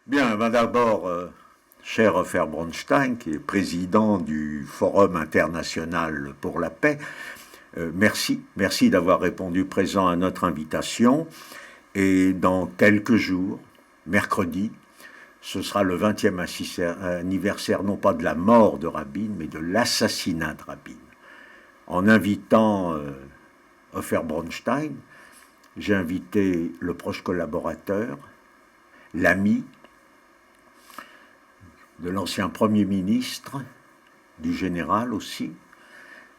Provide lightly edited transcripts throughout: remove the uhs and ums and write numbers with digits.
Bien, ben d'abord, cher Ofer Bronstein, qui est président du Forum international pour la paix, merci d'avoir répondu présent à notre invitation. Et dans quelques jours, mercredi, ce sera le 20e anniversaire, non pas de la mort de Rabin, mais de l'assassinat de Rabin. En invitant Ofer Bronstein, j'ai invité le proche collaborateur, l'ami de l'ancien Premier ministre, du général aussi,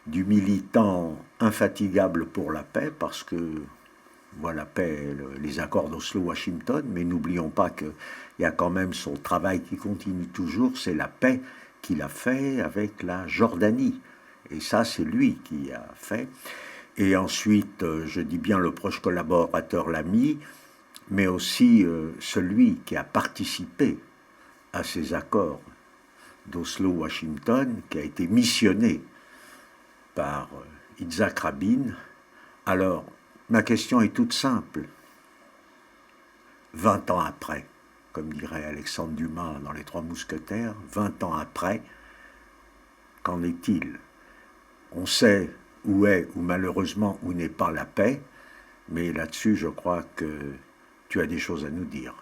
du militant infatigable pour la paix, parce que la paix, les accords d'Oslo-Washington, mais n'oublions pas qu'il y a quand même son travail qui continue toujours, c'est la paix qu'il a fait avec la Jordanie. Et ça, c'est lui qui a fait. Et ensuite, je dis bien le proche collaborateur, l'ami, mais aussi celui qui a participé à ces accords d'Oslo-Washington, qui a été missionné par Yitzhak Rabin. Alors, ma question est toute simple. 20 ans après, comme dirait Alexandre Dumas dans Les Trois Mousquetaires, 20 ans après, qu'en est-il? On sait où est, ou malheureusement où n'est pas la paix, mais là-dessus, je crois que tu as des choses à nous dire.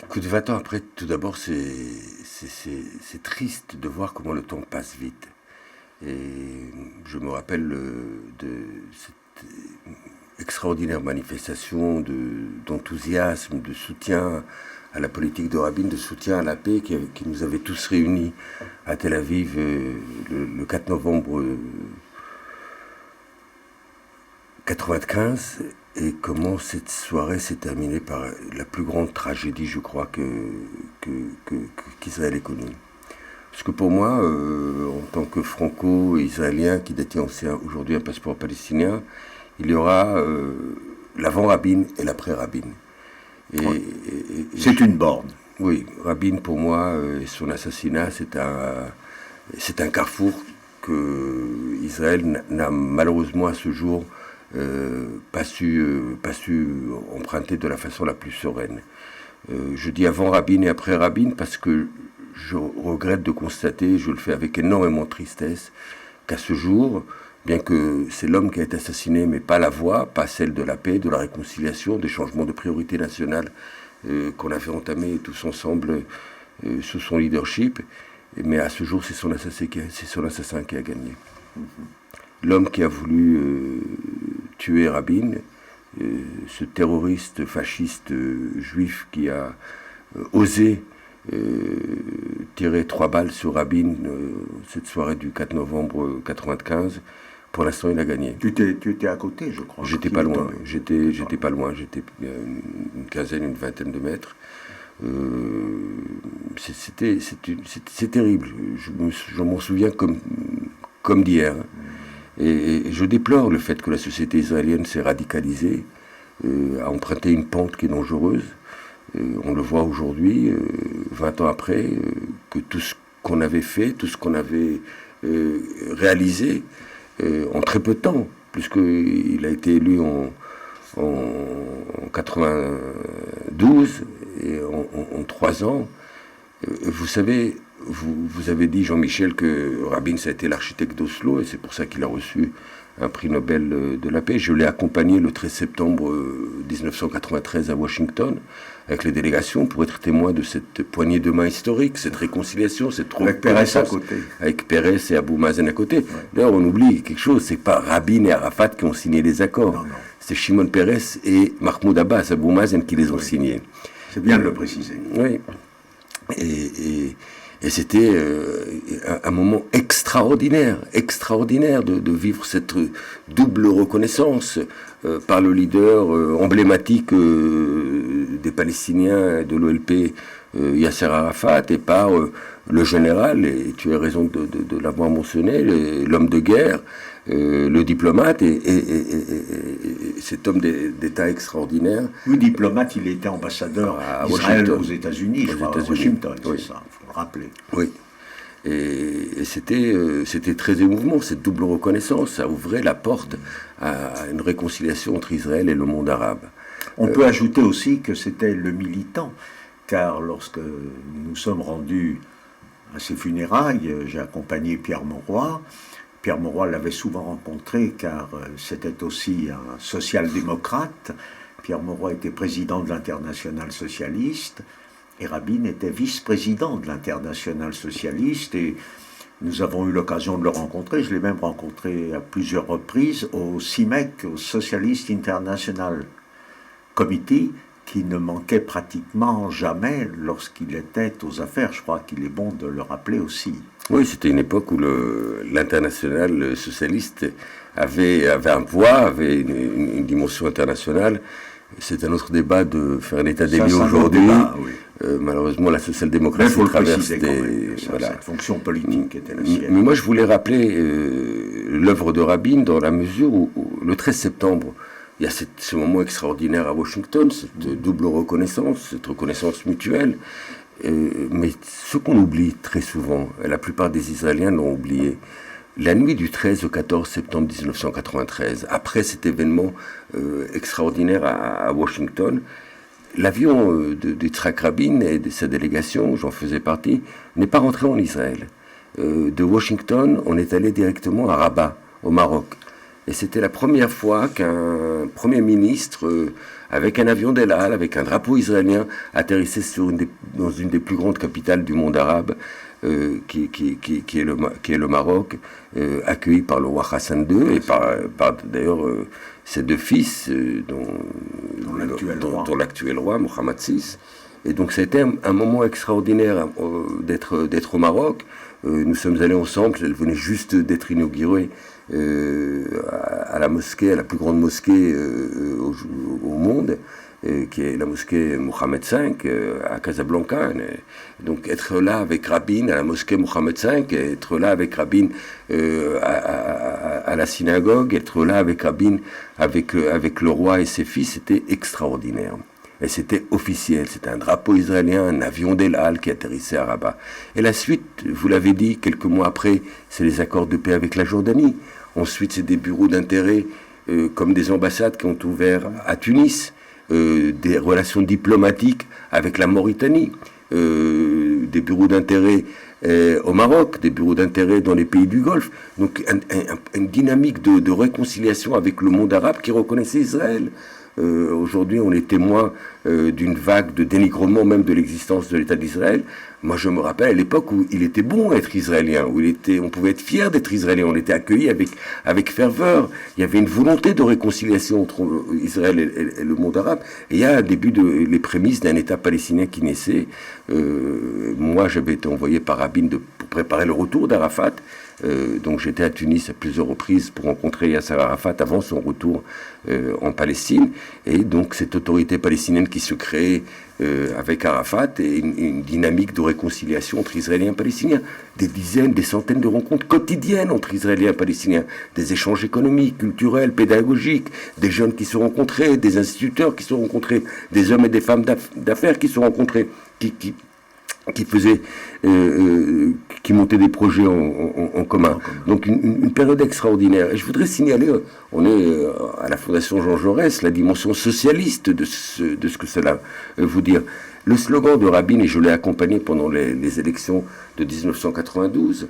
Écoute, 20 ans après, tout d'abord, c'est triste de voir comment le temps passe vite. Et je me rappelle de cette extraordinaire manifestation d'enthousiasme, de soutien à la politique de Rabin, de soutien à la paix qui nous avait tous réunis à Tel Aviv le 4 novembre 1995. Et comment cette soirée s'est terminée par la plus grande tragédie, je crois, qu'Israël ait connue. Parce que pour moi, en tant que franco-israélien qui détient aujourd'hui un passeport palestinien, il y aura l'avant-Rabin et l'après-Rabin. C'est une borne. Oui, Rabin pour moi et son assassinat, c'est un carrefour que Israël n'a malheureusement à ce jour pas su emprunter de la façon la plus sereine. Je dis avant Rabin et après Rabin parce que je regrette de constater, je le fais avec énormément de tristesse, qu'à ce jour, bien que c'est l'homme qui a été assassiné, mais pas la voie, pas celle de la paix, de la réconciliation, des changements de priorité nationale qu'on avait entamés tous ensemble sous son leadership, mais à ce jour, c'est son assassin qui a gagné. L'homme qui a voulu tuer Rabin, ce terroriste fasciste juif qui a osé tirer 3 balles sur Rabin cette soirée du 4 novembre 1995. Pour l'instant, il a gagné. Tu étais à côté, je crois. J'étais pas loin. J'étais pas loin. J'étais une quinzaine, une vingtaine de mètres. C'est terrible. Je m'en souviens comme d'hier. Et je déplore le fait que la société israélienne s'est radicalisée, a emprunté une pente qui est dangereuse. On le voit aujourd'hui, 20 ans après, que tout ce qu'on avait fait, tout ce qu'on avait réalisé en très peu de temps, puisqu'il a été élu en 92 et en 3 ans. Vous savez, vous avez dit, Jean-Michel, que Rabin, ça a été l'architecte d'Oslo, et c'est pour ça qu'il a reçu un prix Nobel de la paix. Je l'ai accompagné le 13 septembre 1993 à Washington, avec les délégations, pour être témoin de cette poignée de main historique, cette réconciliation, cette reconnaissance. Avec Pérez à côté. Avec Pérez et Abou Mazen à côté. Ouais. D'ailleurs, on oublie quelque chose, c'est pas Rabin et Arafat qui ont signé les accords. Non. C'est Shimon Peres et Mahmoud Abbas, Abou Mazen, qui les ont signés. C'est bien de le préciser. Oui. Et c'était un moment extraordinaire de vivre cette double reconnaissance par le leader emblématique des Palestiniens de l'OLP, Yasser Arafat, et par le général, et tu as raison de l'avoir mentionné, l'homme de guerre, le diplomate, et cet homme d'État extraordinaire. Oui, diplomate, il était ambassadeur d'Israël aux États-Unis, à Washington, oui. C'est ça, il faut le rappeler. Oui. Et c'était très émouvant, cette double reconnaissance. Ça ouvrait la porte à une réconciliation entre Israël et le monde arabe. On peut ajouter aussi que c'était le militant, car lorsque nous sommes rendus à ses funérailles, j'ai accompagné Pierre Mauroy. Pierre Mauroy l'avait souvent rencontré car c'était aussi un social-démocrate. Pierre Mauroy était président de l'Internationale socialiste et Rabin était vice-président de l'Internationale socialiste et nous avons eu l'occasion de le rencontrer. Je l'ai même rencontré à plusieurs reprises au CIMEC, au Socialist International Committee, qui ne manquait pratiquement jamais lorsqu'il était aux affaires. Je crois qu'il est bon de le rappeler aussi. Oui, c'était une époque où l'international socialiste avait un poids, avait une dimension internationale. C'est un autre débat de faire un état des lieux aujourd'hui. Oui. Malheureusement, la social-démocratie traverse cette fonction politique qui était la sienne. Mais moi, je voulais rappeler l'œuvre de Rabin dans la mesure où le 13 septembre, il y a ce moment extraordinaire à Washington, cette double reconnaissance, cette reconnaissance mutuelle. Mais ce qu'on oublie très souvent, et la plupart des Israéliens l'ont oublié, la nuit du 13 au 14 septembre 1993, après cet événement extraordinaire à Washington, l'avion d'Yitzhak Rabin et de sa délégation, j'en faisais partie, n'est pas rentré en Israël. De Washington, on est allé directement à Rabat, au Maroc. Et c'était la première fois qu'un Premier ministre, avec un avion d'El Al, avec un drapeau israélien, atterrissait dans une des plus grandes capitales du monde arabe, qui est le Maroc, accueilli par le roi Hassan II et par d'ailleurs ses deux fils, dont l'actuel roi, Mohammed VI. Et donc ça a été un moment extraordinaire d'être au Maroc. Nous sommes allés ensemble, elle venait juste d'être inaugurée à la mosquée, à la plus grande mosquée au monde, qui est la mosquée Mohammed V à Casablanca. Donc être là avec Rabin à la mosquée Mohammed V, être là avec Rabin à la synagogue, être là avec Rabin, avec le roi et ses fils, c'était extraordinaire. Et c'était officiel, c'était un drapeau israélien, un avion d'El Al qui atterrissait à Rabat. Et la suite, vous l'avez dit, quelques mois après, c'est les accords de paix avec la Jordanie. Ensuite, c'est des bureaux d'intérêt comme des ambassades qui ont ouvert à Tunis, des relations diplomatiques avec la Mauritanie, des bureaux d'intérêt au Maroc, des bureaux d'intérêt dans les pays du Golfe. Donc une dynamique de réconciliation avec le monde arabe qui reconnaissait Israël. Aujourd'hui, on est témoin d'une vague de dénigrement même de l'existence de l'État d'Israël. Moi, je me rappelle à l'époque où il était bon d'être israélien, où on pouvait être fier d'être israélien, on était accueillis avec ferveur. Il y avait une volonté de réconciliation entre Israël et le monde arabe. Et il y a un début les prémices d'un État palestinien qui naissait. Moi, j'avais été envoyé par Rabin pour préparer le retour d'Arafat. Donc j'étais à Tunis à plusieurs reprises pour rencontrer Yasser Arafat avant son retour en Palestine, et donc cette autorité palestinienne qui se crée avec Arafat et une dynamique de réconciliation entre Israéliens et Palestiniens, des dizaines, des centaines de rencontres quotidiennes entre Israéliens et Palestiniens, des échanges économiques, culturels, pédagogiques, des jeunes qui se rencontraient, des instituteurs qui se rencontraient, des hommes et des femmes d'affaires qui se rencontraient, qui montaient des projets en commun. Donc une période extraordinaire. Et je voudrais signaler, on est à la Fondation Jean Jaurès, la dimension socialiste de ce que cela veut dire. Le slogan de Rabin, et je l'ai accompagné pendant les élections de 1992,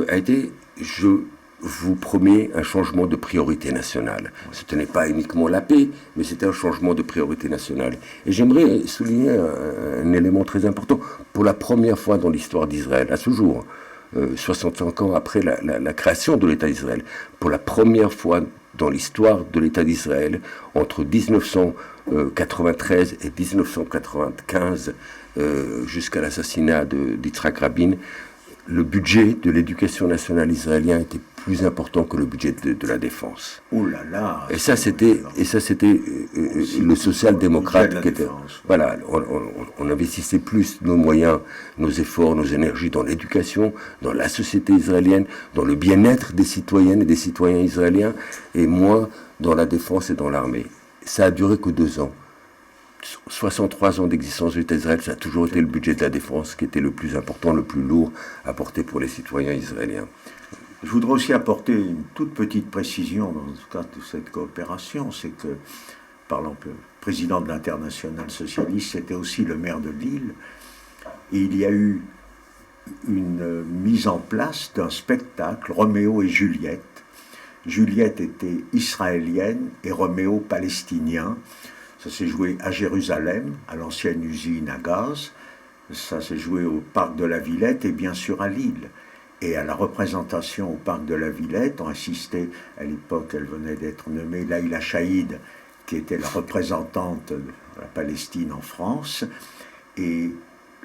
a été « Je vous promets un changement de priorité nationale ». Ce n'est pas uniquement la paix, mais c'était un changement de priorité nationale. Et j'aimerais souligner un élément très important. Pour la première fois dans l'histoire d'Israël, à ce jour, 65 ans après la création de l'État d'Israël, pour la première fois dans l'histoire de l'État d'Israël, entre 1993 et 1995, jusqu'à l'assassinat d'Yitzhak Rabin, le budget de l'éducation nationale israélien était plus important que le budget de la défense. Oh là là. Et ça c'était le social-démocrate qui était. Voilà, on investissait plus nos moyens, nos efforts, nos énergies dans l'éducation, dans la société israélienne, dans le bien-être des citoyennes et des citoyens israéliens, et moins dans la défense et dans l'armée. Ça a duré que 2 ans. 63 ans d'existence de l'État d'Israël, ça a toujours été le budget de la défense qui était le plus important, le plus lourd à porter pour les citoyens israéliens. Je voudrais aussi apporter une toute petite précision dans le cadre de cette coopération, c'est que président de l'Internationale socialiste, c'était aussi le maire de Lille. Et il y a eu une mise en place d'un spectacle, Roméo et Juliette. Juliette était israélienne et Roméo palestinien. Ça s'est joué à Jérusalem, à l'ancienne usine à gaz. Ça s'est joué au parc de la Villette et bien sûr à Lille. Et à la représentation au parc de la Villette, ont assisté, à l'époque, elle venait d'être nommée Laïla Chaïd, qui était la représentante de la Palestine en France, et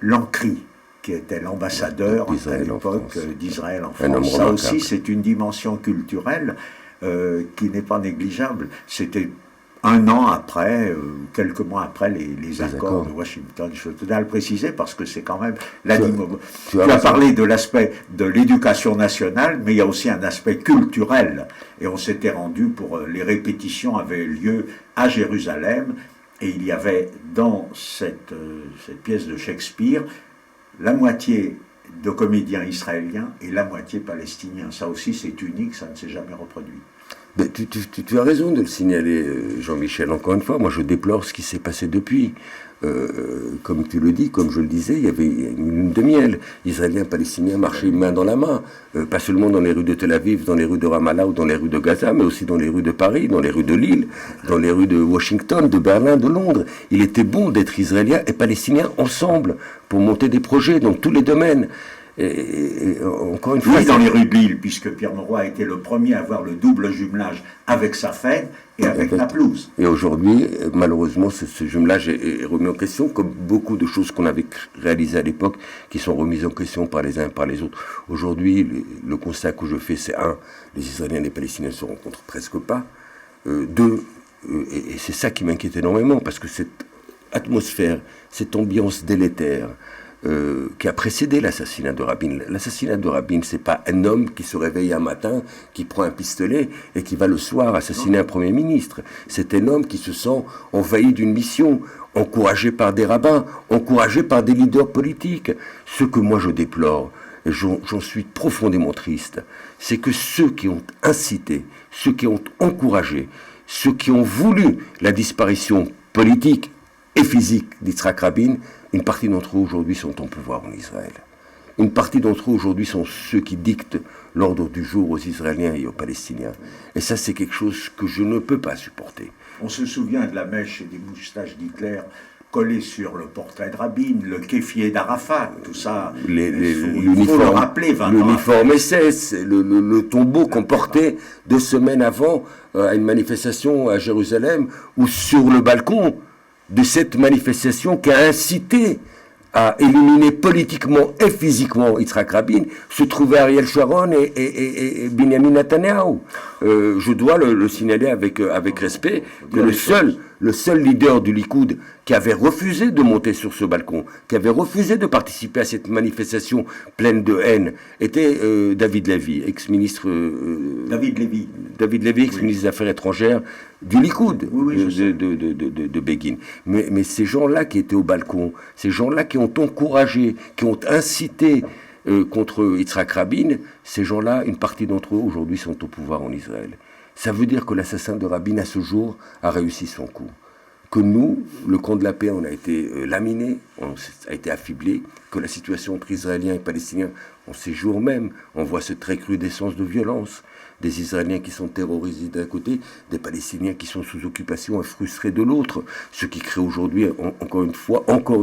Lancry, qui était l'ambassadeur à l'époque d'Israël en France. Ça aussi, c'est une dimension culturelle qui n'est pas négligeable. C'était un an après, quelques mois après les accords de Washington. Je tenais à le préciser parce que c'est quand même... Tu as parlé de l'aspect de l'éducation nationale, mais il y a aussi un aspect culturel. Et on s'était rendu pour... Les répétitions avaient lieu à Jérusalem, et il y avait dans cette pièce de Shakespeare la moitié de comédiens israéliens et la moitié palestiniens. Ça aussi, c'est unique, ça ne s'est jamais reproduit. Mais tu as raison de le signaler, Jean-Michel. Encore une fois, moi je déplore ce qui s'est passé depuis. Comme tu le dis, comme je le disais, il y avait une lune de miel. Israéliens, Palestiniens marchaient main dans la main, pas seulement dans les rues de Tel Aviv, dans les rues de Ramallah ou dans les rues de Gaza, mais aussi dans les rues de Paris, dans les rues de Lille, dans les rues de Washington, de Berlin, de Londres. Il était bon d'être Israélien et Palestinien ensemble pour monter des projets dans tous les domaines. Et encore une fois, oui, dans les rues de Lille, puisque Pierre Mauroy a été le premier à avoir le double jumelage avec Safed et avec la pelouse. Et aujourd'hui, malheureusement, ce jumelage est remis en question, comme beaucoup de choses qu'on avait réalisées à l'époque, qui sont remises en question par les uns et par les autres. Aujourd'hui, le constat que je fais, c'est les Israéliens et les Palestiniens ne se rencontrent presque pas. Deux, et c'est ça qui m'inquiète énormément, parce que cette atmosphère, cette ambiance délétère, qui a précédé l'assassinat de Rabin. L'assassinat de Rabin, c'est pas un homme qui se réveille un matin, qui prend un pistolet et qui va le soir assassiner un Premier ministre. C'est un homme qui se sent envahi d'une mission, encouragé par des rabbins, encouragé par des leaders politiques. Ce que moi je déplore, et j'en suis profondément triste, c'est que ceux qui ont incité, ceux qui ont encouragé, ceux qui ont voulu la disparition politique et physique d'Yitzhak Rabin, une partie d'entre eux aujourd'hui sont en pouvoir en Israël. Une partie d'entre eux aujourd'hui sont ceux qui dictent l'ordre du jour aux Israéliens et aux Palestiniens. Et ça, c'est quelque chose que je ne peux pas supporter. On se souvient de la mèche et des moustaches d'Hitler collées sur le portrait de Rabin, le kéfier d'Arafat, tout ça. Il faut le rappeler 20 ans. L'uniforme SS, le tombeau qu'on portait 2 semaines avant à une manifestation à Jérusalem, ou sur le balcon de cette manifestation qui a incité à éliminer politiquement et physiquement Yitzhak Rabin, se trouvait Ariel Sharon et Benjamin Netanyahu. Je dois le signaler avec respect que le seul leader du Likoud qui avait refusé de monter sur ce balcon, qui avait refusé de participer à cette manifestation pleine de haine, était David Levy, ex-ministre... David Levy, ex-ministre des Affaires étrangères du Likoud, de Begin. Mais ces gens-là qui étaient au balcon, ces gens-là qui ont encouragé, qui ont incité contre Yitzhak Rabin, ces gens-là, une partie d'entre eux aujourd'hui sont au pouvoir en Israël. Ça veut dire que l'assassin de Rabin à ce jour a réussi son coup. Que nous, le camp de la paix, on a été laminé, on a été affublé, que la situation entre Israéliens et Palestiniens, en ces jours même, on voit cette recrudescence de violence, des Israéliens qui sont terrorisés d'un côté, des Palestiniens qui sont sous occupation et frustrés de l'autre, ce qui crée aujourd'hui, encore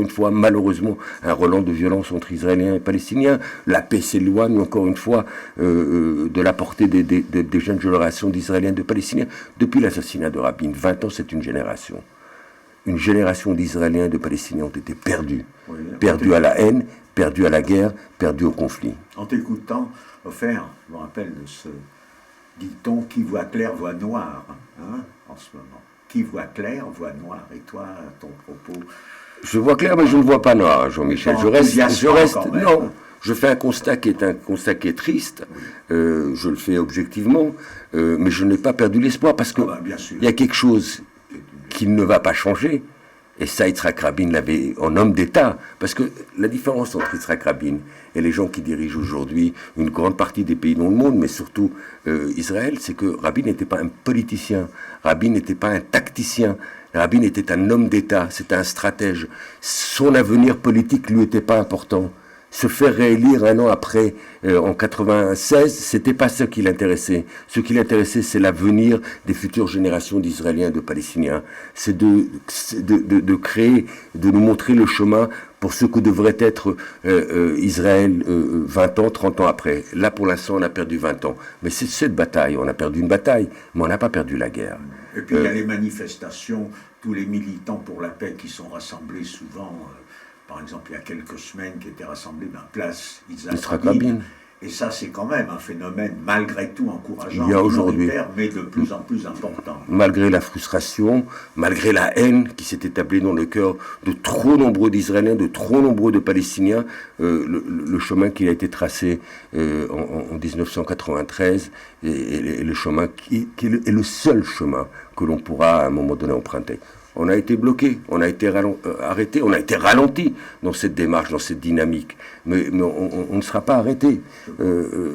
une fois, malheureusement, un relent de violence entre Israéliens et Palestiniens. La paix s'éloigne, encore une fois, de la portée des jeunes générations d'Israéliens et de Palestiniens. Depuis l'assassinat de Rabin, 20 ans, c'est une génération. Une génération d'Israéliens et de Palestiniens ont été perdus. Oui, perdus à la haine, perdus à la guerre, perdus au conflit. En t'écoutant, Ofer, je me rappelle de ce dicton « Qui voit clair voit noir hein, » en ce moment. Qui voit clair voit noir. Et toi, ton propos... Je vois clair, mais je ne vois pas noir, Jean-Michel. Je reste non, je fais un constat qui est triste. Oui. Je le fais objectivement, mais je n'ai pas perdu l'espoir parce que il y a quelque chose qui ne va pas changer, Et ça, Yitzhak Rabin l'avait en homme d'État. Parce que la différence entre Yitzhak Rabin et les gens qui dirigent aujourd'hui une grande partie des pays dans le monde, mais surtout Israël, c'est que Rabin n'était pas un politicien, Rabin n'était pas un tacticien, Rabin était un homme d'État, c'était un stratège. Son avenir politique lui était pas important. Se faire réélire un an après, en 96, c'était pas ce qui l'intéressait. Ce qui l'intéressait, c'est l'avenir des futures générations d'Israéliens et de Palestiniens. C'est de créer, de nous montrer le chemin pour ce que devrait être Israël 20 ans, 30 ans après. Là, pour l'instant, on a perdu 20 ans. Mais c'est cette bataille. On a perdu une bataille, mais on n'a pas perdu la guerre. Et puis il y a les manifestations, tous les militants pour la paix qui sont rassemblés souvent... par exemple, il y a quelques semaines, qui étaient rassemblés dans la place Yitzhak Rabin. Et ça, c'est quand même un phénomène, malgré tout, encourageant, mais de plus en plus important. Malgré la frustration, malgré la haine qui s'est établie dans le cœur de trop nombreux d'Israéliens, de trop nombreux de Palestiniens, le chemin qui a été tracé en 1993 est le chemin qui est le seul chemin que l'on pourra à un moment donné emprunter. On a été bloqué, on a été arrêté, on a été ralenti dans cette démarche, dans cette dynamique. Mais on ne sera pas arrêté.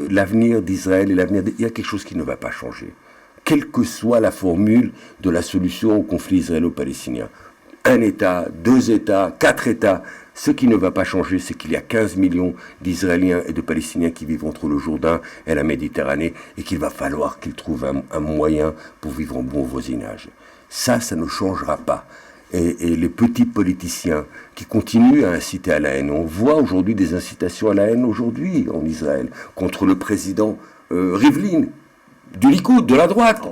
L'avenir d'Israël et l'avenir... Il y a quelque chose qui ne va pas changer. Quelle que soit la formule de la solution au conflit israélo-palestinien. Un État, 2 États, 4 États. Ce qui ne va pas changer, c'est qu'il y a 15 millions d'Israéliens et de Palestiniens qui vivent entre le Jourdain et la Méditerranée et qu'il va falloir qu'ils trouvent un moyen pour vivre en bon voisinage. Ça ne changera pas. Et les petits politiciens qui continuent à inciter à la haine, on voit aujourd'hui des incitations à la haine aujourd'hui en Israël, contre le président Rivlin, du Likoud, de la droite,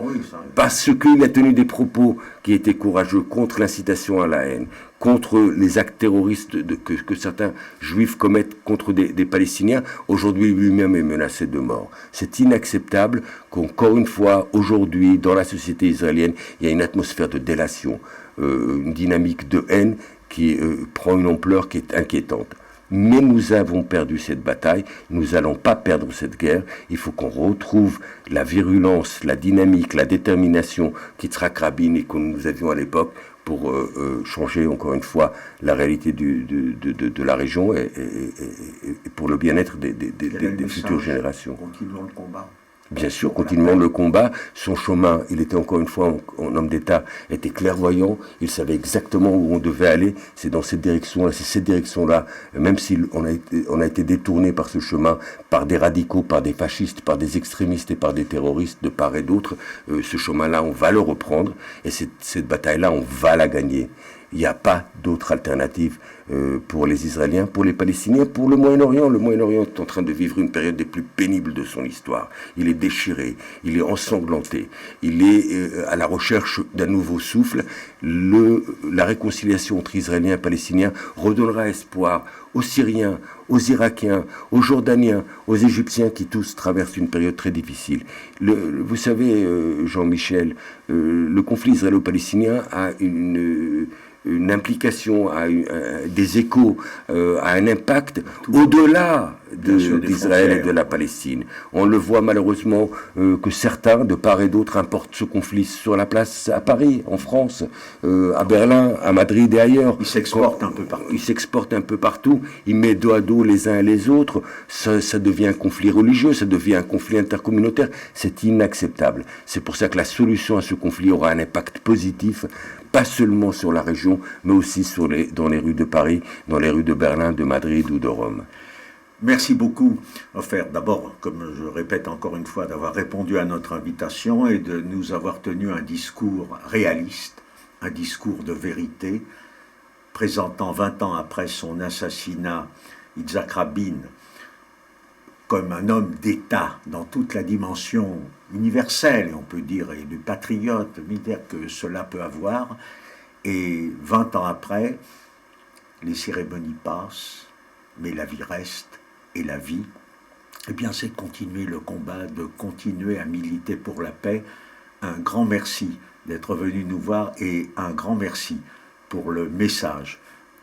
parce qu'il a tenu des propos qui étaient courageux contre l'incitation à la haine, contre les actes terroristes que certains juifs commettent contre des Palestiniens. Aujourd'hui, lui-même est menacé de mort. C'est inacceptable qu'encore une fois, aujourd'hui, dans la société israélienne, il y a une atmosphère de délation, une dynamique de haine qui prend une ampleur qui est inquiétante. Mais nous avons perdu cette bataille, nous n'allons pas perdre cette guerre, il faut qu'on retrouve la virulence, la dynamique, la détermination qu'Yitzhak Rabin et que nous avions à l'époque pour changer encore une fois la réalité de la région et pour le bien-être des futures générations. Continuons le combat. Bien sûr, continuons le combat. Son chemin, il était encore une fois en homme d'État, était clairvoyant. Il savait exactement où on devait aller. C'est dans cette direction-là, c'est cette direction-là. Même si on a été détourné par ce chemin, par des radicaux, par des fascistes, par des extrémistes et par des terroristes de part et d'autre, ce chemin-là, on va le reprendre. Et cette bataille-là, on va la gagner. Il n'y a pas d'autre alternative pour les Israéliens, pour les Palestiniens, pour le Moyen-Orient. Le Moyen-Orient est en train de vivre une période des plus pénibles de son histoire. Il est déchiré, il est ensanglanté, il est à la recherche d'un nouveau souffle. La réconciliation entre Israéliens et Palestiniens redonnera espoir aux Syriens, aux Irakiens, aux Jordaniens, aux Égyptiens qui tous traversent une période très difficile. Vous savez, Jean-Michel, le conflit israélo-palestinien a une implication, des échos, a un impact au-delà d'Israël et de la Palestine. On le voit malheureusement que certains, de part et d'autre, importent ce conflit sur la place à Paris, en France, à Berlin, à Madrid et ailleurs. Ils s'exportent un peu partout. Ils s'exportent un peu partout. Ils mettent dos à dos les uns et les autres. Ça devient un conflit religieux, ça devient un conflit intercommunautaire. C'est inacceptable. C'est pour ça que la solution à ce conflit aura un impact positif, pas seulement sur la région, mais aussi dans les rues de Paris, dans les rues de Berlin, de Madrid ou de Rome. Merci beaucoup, Ofer. D'abord, comme je répète encore une fois, d'avoir répondu à notre invitation et de nous avoir tenu un discours réaliste, un discours de vérité, présentant 20 ans après son assassinat, Yitzhak Rabin comme un homme d'État dans toute la dimension universelle, et on peut dire, et du patriote militaire que cela peut avoir. Et 20 ans après, les cérémonies passent, mais la vie reste. Et la vie, eh bien, c'est de continuer le combat, de continuer à militer pour la paix. Un grand merci d'être venu nous voir et un grand merci pour le message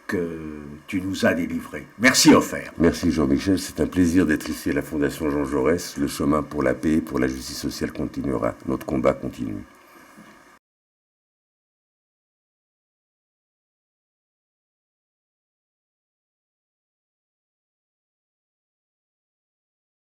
que tu nous as délivré. Merci, Ofer. Merci, Jean-Michel. C'est un plaisir d'être ici à la Fondation Jean Jaurès. Le chemin pour la paix et pour la justice sociale continuera. Notre combat continue.